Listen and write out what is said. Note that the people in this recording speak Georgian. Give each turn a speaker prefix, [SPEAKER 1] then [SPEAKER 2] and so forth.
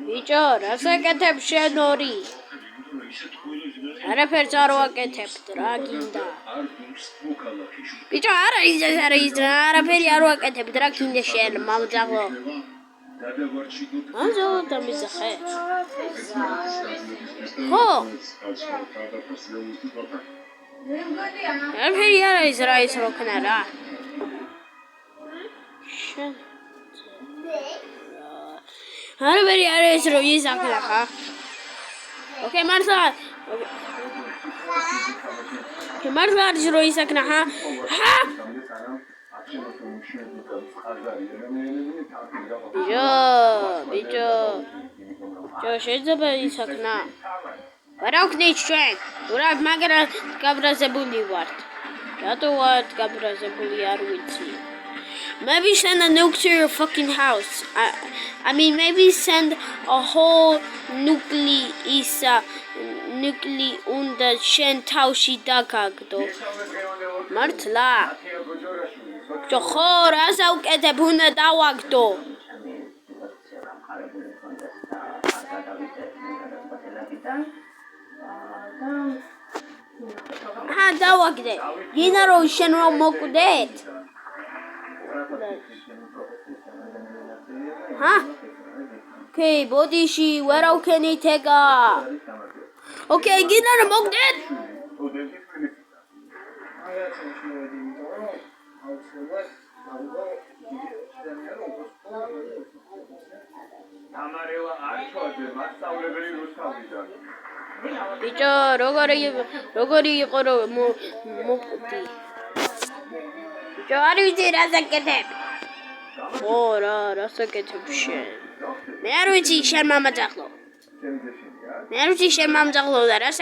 [SPEAKER 1] ბიჭო, რას აკეთებ შენ ორი? არაფერს არ ვაკეთებთ, რა გინდა? ბიჭო, არა ის არაფერი არ ვაკეთებთ, რა გინდა შენ, მამძაღლო? მამძაღლო დამიზახე? ხო? არაფერი არ არის რა ის როქნა რა. შენ არაფერი არ არის რომ ისახლა ხა? ოკეი, მართლა. მართლა არის რომ ისახნა ხა? ხა? ბიჭო, შეიძლება ისახნა? ვარ აქვთ ჩვენ, ურავ მაგრამ გაბრაზებული ვართ. რატო ვართ გაბრაზებული არ ვიცი. Maybe send a nuke to your fucking house. I mean, maybe send a whole nuclei unda shen taushi dagagdo. Martla. Johor, as au kete buna dawagdo. Ha dawagde. Ginaro shenro mokudet. Huh? Okay, bodishi, where can he take Okay, get out of Mogdad. Bicho, rogori qoro mukti. Bicho, are you there? Ora, rasaketeb shen. Me ar ვიცი შენ მამაძაღლო. მე არ ვიცი შენ მამაძაღლო და რას